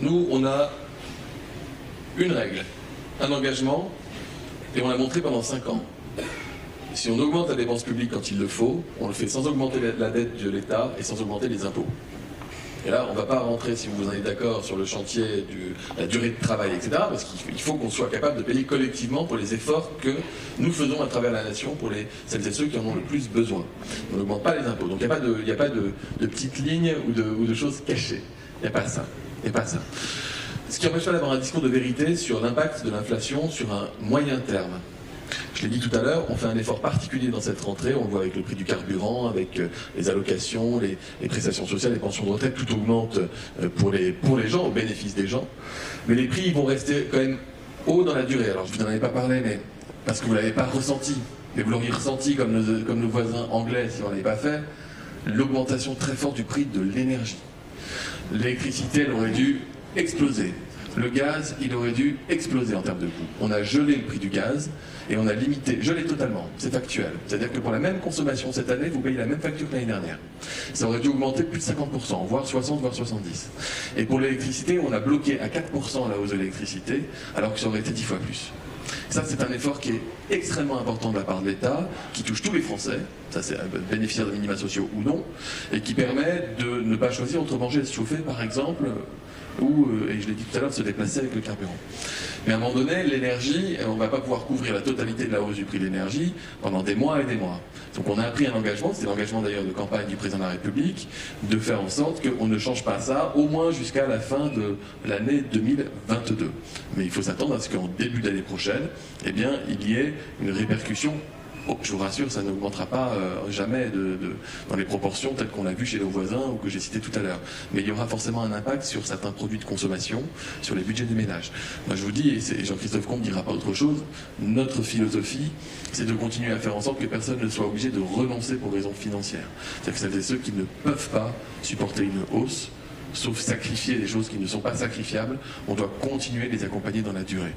Nous, on a une règle, un engagement, et on l'a montré pendant 5 ans. Si on augmente la dépense publique quand il le faut, on le fait sans augmenter la dette de l'État et sans augmenter les impôts. Et là, on ne va pas rentrer, si vous en êtes d'accord, sur le chantier de la durée de travail, etc. Parce qu'il faut qu'on soit capable de payer collectivement pour les efforts que nous faisons à travers la nation pour celles et ceux qui en ont le plus besoin. On n'augmente pas les impôts. Donc il n'y a pas de petites lignes ou de choses cachées. Il n'y a pas ça. Il n'y a pas ça. Ce qui empêche pas d'avoir un discours de vérité sur l'impact de l'inflation sur un moyen terme. Je l'ai dit tout à l'heure, on fait un effort particulier dans cette rentrée, on le voit avec le prix du carburant, avec les allocations, les prestations sociales, les pensions de retraite, tout augmente pour les gens, au bénéfice des gens. Mais les prix vont rester quand même hauts dans la durée. Alors je ne vous en avais pas parlé, mais parce que vous ne l'avez pas ressenti, mais vous l'auriez ressenti comme nos voisins anglais si on ne l'avait pas fait, l'augmentation très forte du prix de l'énergie. L'électricité, elle aurait dû exploser. Le gaz, il aurait dû exploser en termes de coût. On a gelé le prix du gaz et on a limité, gelé totalement, c'est factuel. C'est-à-dire que pour la même consommation cette année, vous payez la même facture que l'année dernière. Ça aurait dû augmenter plus de 50%, voire 60, voire 70%. Et pour l'électricité, on a bloqué à 4% la hausse de l'électricité, alors que ça aurait été 10 fois plus. Ça, c'est un effort qui est extrêmement important de la part de l'État, qui touche tous les Français, ça c'est bénéficiaire de minima sociaux ou non, et qui permet de ne pas choisir entre manger et se chauffer, par exemple, ou, et je l'ai dit tout à l'heure, se déplacer avec le carburant. Mais à un moment donné, l'énergie, on ne va pas pouvoir couvrir la totalité de la hausse du prix de l'énergie pendant des mois et des mois. Donc on a pris un engagement, c'est l'engagement d'ailleurs de campagne du président de la République, de faire en sorte qu'on ne change pas ça, au moins jusqu'à la fin de l'année 2022. Mais il faut s'attendre à ce qu'en début d'année prochaine, eh bien, il y ait une répercussion. Oh, je vous rassure, ça n'augmentera pas jamais dans les proportions telles qu'on l'a vu chez nos voisins ou que j'ai cité tout à l'heure. Mais il y aura forcément un impact sur certains produits de consommation, sur les budgets des ménages. Moi je vous dis, et Jean-Christophe Combe ne dira pas autre chose, notre philosophie, c'est de continuer à faire en sorte que personne ne soit obligé de renoncer pour raisons financières. C'est-à-dire que celles et ceux qui ne peuvent pas supporter une hausse, sauf sacrifier des choses qui ne sont pas sacrifiables, on doit continuer de les accompagner dans la durée.